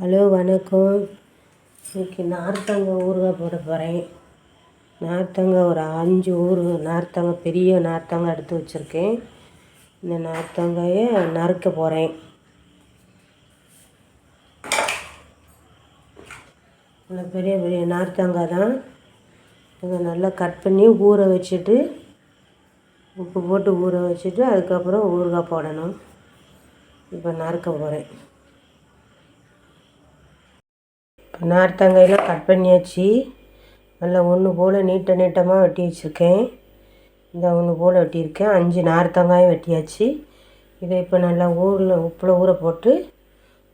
Hello வணக்கம். இன்றைக்கி நார்த்தங்காய் ஊறுகாய் போட போகிறேன். நார்த்தங்காய் ஒரு 5 நார்த்தங்காய், பெரிய நார்த்தங்காய் எடுத்து வச்சுருக்கேன். இந்த நார்த்தங்காயை நறுக்க போகிறேன். நல்ல பெரிய பெரிய நார்த்தங்காய் தான். இதை நல்லா கட் பண்ணி ஊற வச்சுட்டு, உப்பு போட்டு ஊற வச்சுட்டு அதுக்கப்புறம் ஊறுகாய் போடணும். இப்போ நறுக்க போகிறேன். நார்த்தங்காயெல்லாம் கட் பண்ணியாச்சு. நல்லா ஒன்று போல் நீட்டமாக வெட்டி வச்சுருக்கேன். இந்த ஒன்று போல் வெட்டியிருக்கேன். 5 நார்த்தங்காயும் வெட்டியாச்சு. இதை இப்போ நல்லா உப்பில் ஊற போட்டு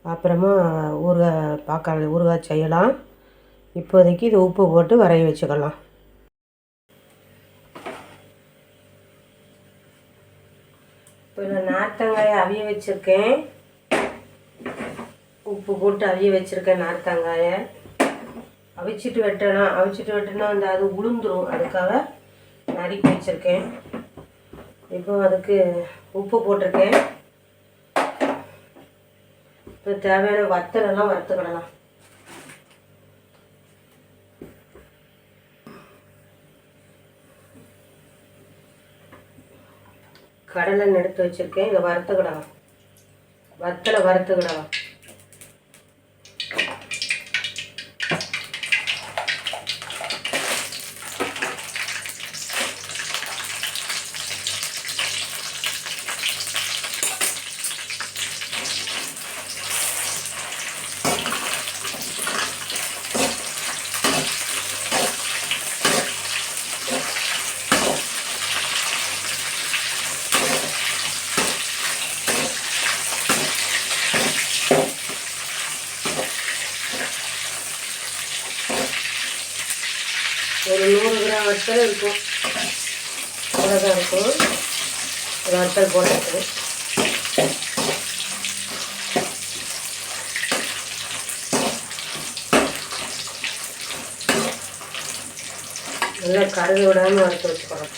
அப்புறமா ஊறுகாய் செய்யலாம். இப்போதைக்கு இது உப்பு போட்டு வரைய வச்சுக்கலாம். இப்போ நான் நார்த்தங்காயை அவிய வச்சுருக்கேன். உப்பு போட்டு அவிய வச்சுருக்கேன். நார்த்தங்காயை அவிச்சிட்டு வெட்டினா அந்த அது உளுந்துரும். அதுக்காக நறுக்கி வச்சுருக்கேன். இப்போ அதுக்கு உப்பு போட்டிருக்கேன். இப்போ தேவையான வத்தலெல்லாம் வறுத்துக்கிடலாம். கடலை எடுத்து வச்சுருக்கேன். இதை வறுத்துக்கிடலாம். வத்தலை வறுத்துக்கிடலாம். ஒரு 100 கிராம் வத்தல் இருக்கும். அவ்வளோதான் இருக்கும். வத்தல் போட்டு நல்லா கருது விடாமல் வறுத்து வச்சுக்கணும்.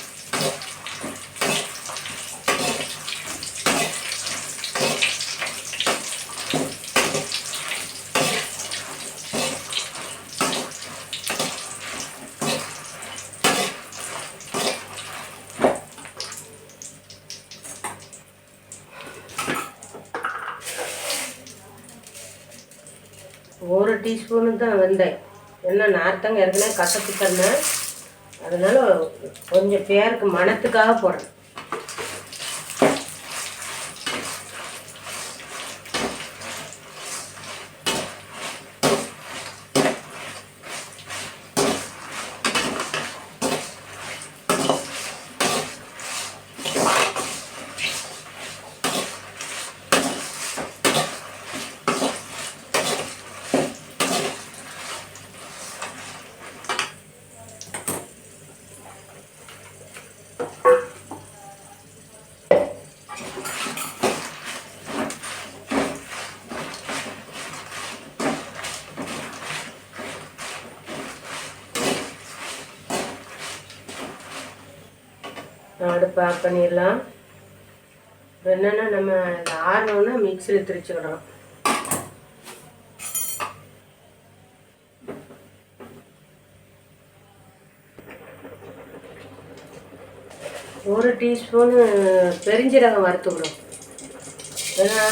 ஒரு டீஸ்பூனு தான் வெந்தயம். ஏன்னா நார்த்தங்காய் ஏற்கனவே கசப்பு தண்ணி, அதனால கொஞ்சம் பேருக்கு மணத்துக்காக போடுறேன். அடுப்பு ஆஃப் பண்ணிடலாம். என்னென்னா நம்ம ஆறணுன்னா மிக்சியில் திரிச்சுக்கிடலாம். ஒரு டீஸ்பூனு பெருஞ்சீரகம் வறுத்துக்கணும். ஏன்னா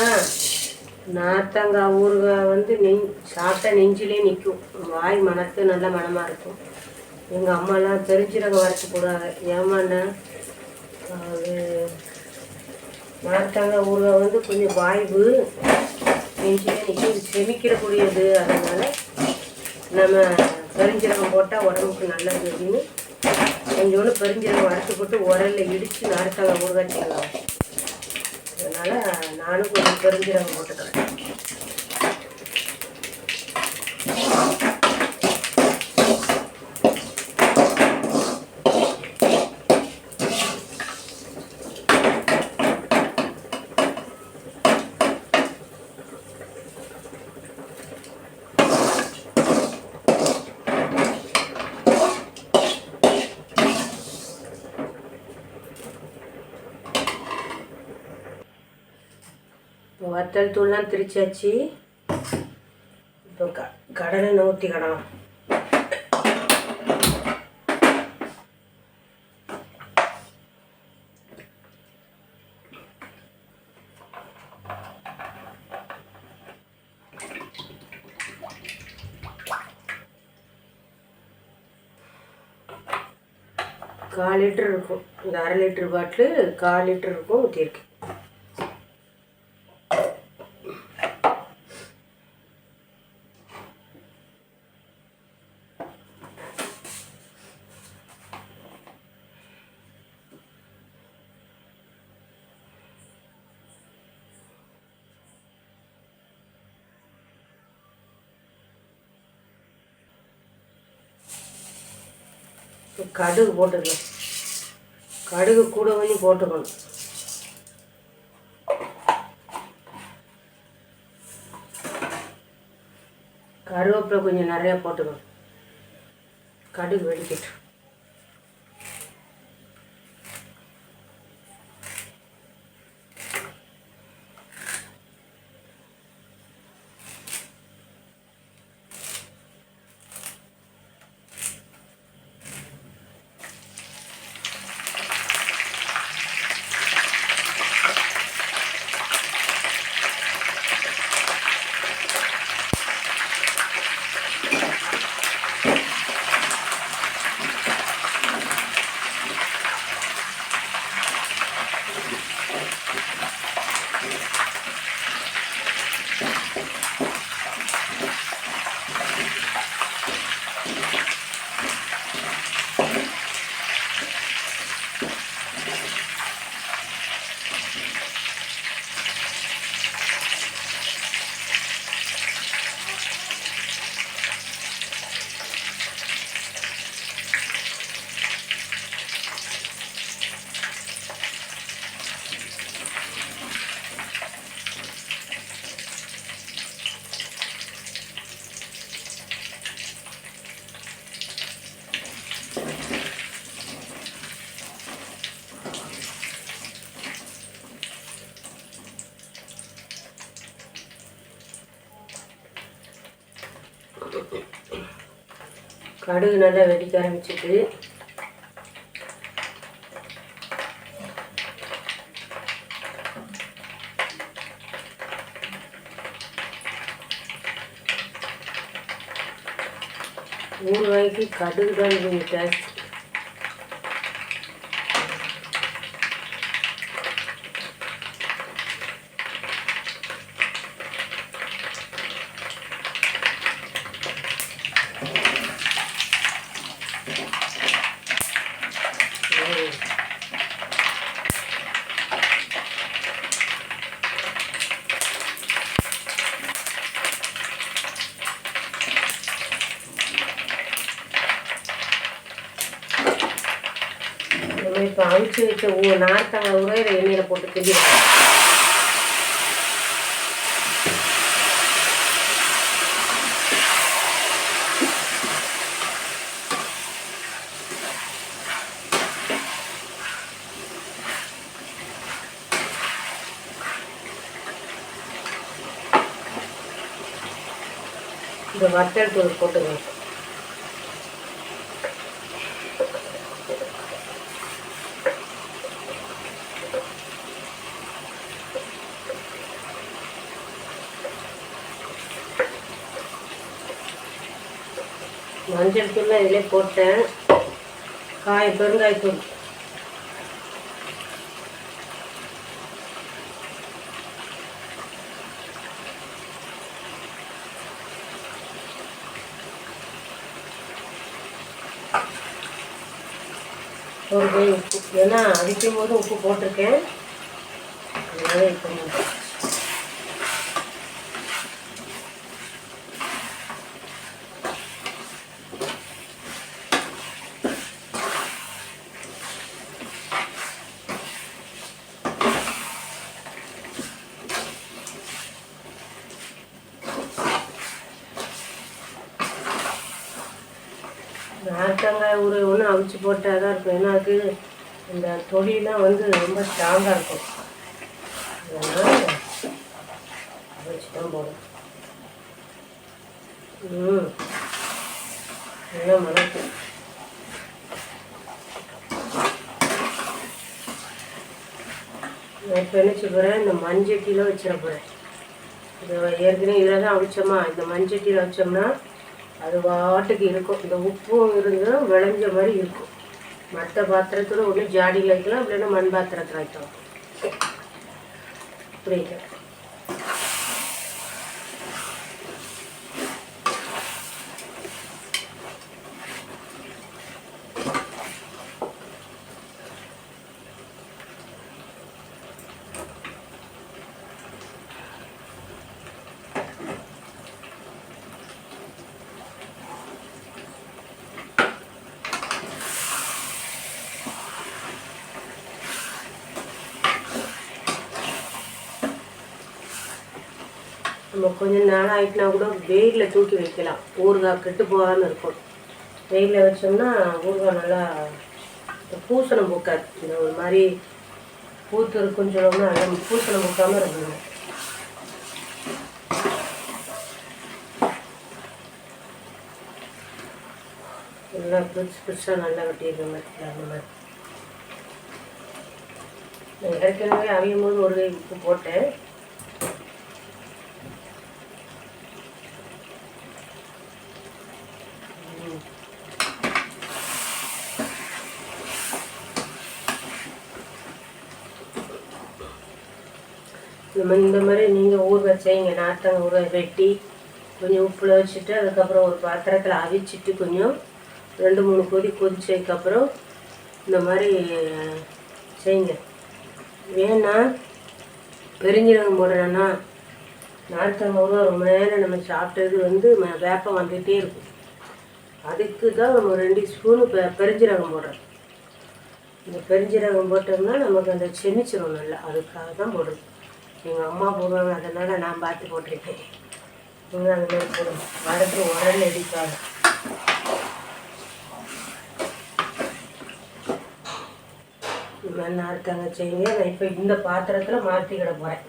நார்த்தங்காய் ஊறுகாய் சாப்பிட்டா நெஞ்சிலே நிற்கும். வாய் மணத்து நல்ல மணமாக இருக்கும். எங்கள் அம்மாலாம் பெருஞ்சீரகம் வறுத்து போடுவாங்க. ஏமாண்ணா அது நார்த்தங்காய் ஊறுகாய் கொஞ்சம் வாய்வு நெஞ்சிலே நிற்கும், செமிக்கிடக்கூடியது. அதனால் நம்ம பெருஞ்சீரகம் போட்டால் உடம்புக்கு நல்லது அப்படின்னு கொஞ்சோண்டு பெருஞ்சீரகம் வறுத்து போட்டு உரலில் இடித்து நார்த்தங்காய் ஊறுகாய் செய்யலாம். அதனால் நானும் கொஞ்சம் பெருஞ்சீரகம் போட்டுக்கிறேன். வத்தல் தூள்லாம் திரிச்சாச்சு. இப்போ கடலை ஊற்றிக்கிடலாம். கால் லிட்டர் இருக்கும். இந்த 1/2 லிட்டர் பாட்டில் 1/4 லிட்டர் இருக்கும். ஊற்றிருக்கு. கடுகு போட்டுக்கலாம். கடுகு கூட கொஞ்சம் போட்டுக்கணும். கருவேப்பிலை கொஞ்சம் நிறையா போட்டுக்கணும். கடுகு வெடிக்கட்டும். கடுகு நல்லா வெடிக்க ஆரம்பிச்சிட்டு ஊறுகாய்க்கு கடுகு தான் கொஞ்சம் டேஸ்ட். இப்போ அவிச்சு வச்ச நார்த்தங்காய் கூட இதை எண்ணெயில் போட்டு கிண்டிடுவோம். இந்த வத்தல் தூள் போட்டுக்கணும். மஞ்சள் தூள் இதிலே போட்டேன். பெருங்காயத்தூள் ஒரு கை உப்பு. ஏன்னா அடிக்கும் போது உப்பு போட்டிருக்கேன். அதனால இப்போ நார்த்தங்காய் ஒன்று அவிச்சு போட்டால் தான் இருக்கும். ஏன்னா அது இந்த தொழிலாம் வந்து ரொம்ப ஸ்ட்ராங்காக இருக்கும். அதனால் போடும். நல்லா மணக்கும். நான் இப்போ என்ன செய்ய போகிறேன், இந்த மண்சட்டியில் வச்சிட போகிறேன். இது ஏற்கனவே இதில் தான் அவிச்சோமா, இந்த மண்சட்டியில் வச்சோம்னா அது வாட்டுக்கு இருக்கும். இந்த உப்பும் இருந்தால் விளைஞ்ச மாதிரி இருக்கும். மற்ற பாத்திரத்தில் ஒன்று ஜாடியில் வைக்கலாம், இல்லைன்னா மண் பாத்திரத்தில் வைக்கலாம். புரியுது? நம்ம கொஞ்சம் நாள் ஆகிட்டுனா கூட வெயிலில் தூக்கி வைக்கலாம். ஊறுகாய் கெட்டு போகாமல் இருக்கும். வெயிலில் வச்சோம்னா ஊறுகாய் நல்லா பூசணம் பூக்காது. இந்த ஒரு மாதிரி பூத்து இருக்குன்னு சொல்லணும்னா நல்லா பூசணம் பூக்காமல் இருக்கணும். நல்லா புதுசாக நல்லா வெட்டியிருக்க மாதிரி அந்த மாதிரி. நான் ஏற்கனவே அவியும் போது ஒரு உப்பு போட்டேன். இந்த மாதிரி நீங்கள் ஊறுகாய் செய்யுங்க. நார்த்தங்காய் ஊறுகாய் வெட்டி கொஞ்சம் உப்பில் வச்சுட்டு அதுக்கப்புறம் ஒரு பாத்திரத்தில் அவிச்சிட்டு கொஞ்சம் 2-3 கொதி கொதிச்சதுக்கப்புறம் இந்த மாதிரி செய்யுங்க. ஏன்னா பெருஞ்சீரகம் போடுறேன்னா நார்த்தங்காய் ஊறுகாய் ரொம்ப நேரம் நம்ம சாப்பிட்டது வேப்பம் வந்துகிட்டே இருக்கும். அதுக்கு தான் நம்ம 2 ஸ்பூனு பெருஞ்சீரகம் போடுறோம். இந்த பெருஞ்சீரகம் போட்டோம்னா நமக்கு அந்த செமிச்சிரும் நல்லா. அதுக்காக தான் போடுறோம். எங்கள் அம்மா போடுவாங்க, அதனால் நான் பார்த்து போட்டிருக்கேன். நீங்கள் அந்த மாதிரி போடுங்க. வடக்கு உரல் அடிக்காது. இந்த மாதிரி நார்த்தங்க செய்யுங்க. நான் இப்போ இந்த பாத்திரத்தில் மாற்றிக்கிட போகிறேன்.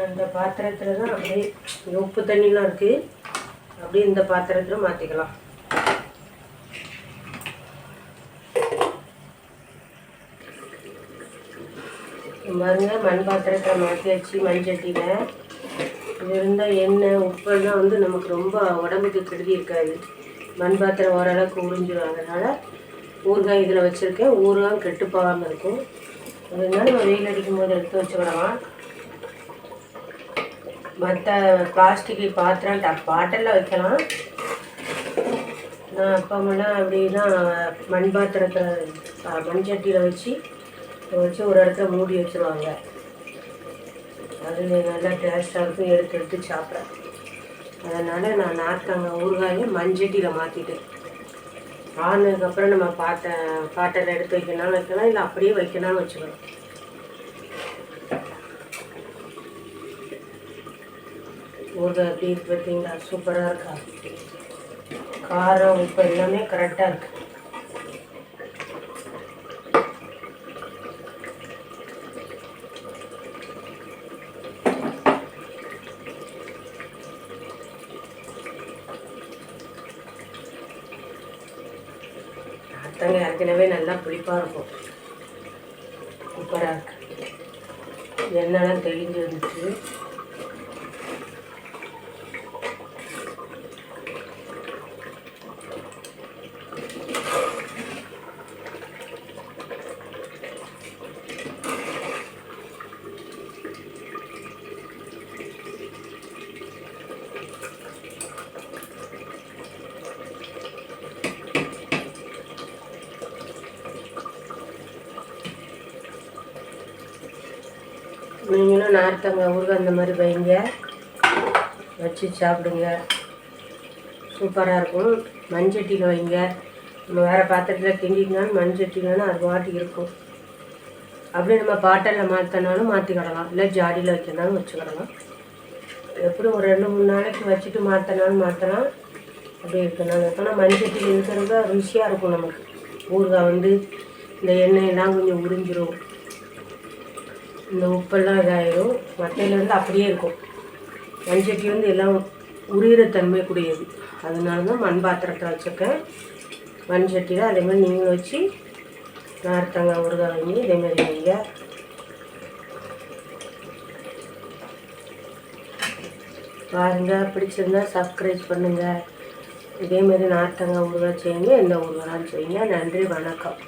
இந்த பாத்திரத்தில் தான் அப்படியே உப்பு தண்ணிலாம் இருக்குது. அப்படியே இந்த பாத்திரத்தில் மாற்றிக்கலாம். பாருங்க, மண் பாத்திரத்தை மாற்றி வச்சு மண்சட்டியில் இது இருந்தால் எண்ணெய் உப்பெல்லாம் நமக்கு ரொம்ப உடம்புக்கு கெடுதி இருக்காது. மண் பாத்திரம் ஓரளவுக்கு உறிஞ்சிடும். அதனால் ஊறுகாய் இதில் வச்சுருக்கேன். ஊறுகாய் கெட்டு போகாமல் இருக்கும். அதனால நம்ம வெயில் அடிக்கும் போது எடுத்து வச்சுக்கிடலாம். மற்ற பிளாஸ்டிக் பாத்திரம் பாட்டிலில் வைக்கலாம். நான் அப்பமெல்லாம் அப்படின்னா மண் பாத்திரத்தில் மண் சட்டியில் வச்சு ஒரு இடத்துல மூடி வச்சுருவாங்க. அது நல்லா டேஸ்ட்டாக இருக்கும். எடுத்து சாப்பிட்றேன். அதனால் நான் நார்த்தங்காய் ஊறுகாயை மண்சட்டியில் மாற்றிட்டேன். ஆனதுக்கப்புறம் நம்ம பாட்டில் எடுத்து வைக்கணும்னு வைக்கலாம், இல்லை அப்படியே வைக்கணும்னு வச்சுக்கலாம். ஊறுகாய் எப்படி இருக்கு பார்த்தீங்களா? சூப்பராக இருக்கா? காரம் உப்பு எல்லாமே கரெக்டாக இருக்குது. நார்த்தங்காய் ஏற்கனவே நல்லா புளிப்பாக இருக்கும். சூப்பராக இருக்கு. எண்ணெய்லாம் தெளிஞ்சு வந்துச்சு. நீங்களும் நார்த்தங்காய் ஊறுகாய் அந்த மாதிரி வைங்க, வச்சு சாப்பிடுங்க. சூப்பராக இருக்கும். மண்சட்டியில் வைங்க. நம்ம வேறு பாத்திரத்தில் கிண்டினாலும் மண்சட்டினாலும் அது பாட்டுக்கு இருக்கும். அப்படியே நம்ம பாட்டிலில் மாற்றினாலும் மாற்றிக்கிடலாம், இல்லை ஜாடியில் வைக்கனாலும் வச்சுக்கிடலாம். எப்படி ஒரு 2-3 நாளைக்கு வச்சுட்டு மாற்றினாலும் மாற்றலாம். அப்படி இருக்கணும். ஆனால் மண்சட்டியில் இருக்கிறது ருசியாக இருக்கும். நமக்கு ஊறுகாய் இந்த எண்ணெயெல்லாம் கொஞ்சம் உறிஞ்சிரும், இந்த உப்பெல்லாம் இதாயிரும். மட்டையில் வந்து அப்படியே இருக்கும். மண்சட்டி வந்து எல்லாம் உரிகிற தன்மை கூடியது, அதனால தான் மண் பாத்திரத்தில் வச்சுருக்கேன். மண் சட்டியில் அதேமாதிரி நீங்களும் வச்சு நார்த்தங்காய் ஊறுகாய் வாங்கி இதேமாதிரி வைங்க. பாருங்கள், பிடிச்சிருந்தா சப்ஸ்கிரைப் பண்ணுங்கள். இதேமாதிரி நார்த்தங்காய் ஊறுகாய் செய்யுங்க, எந்த ஊறுகாயும் செய்யுங்க. நன்றி, வணக்கம்.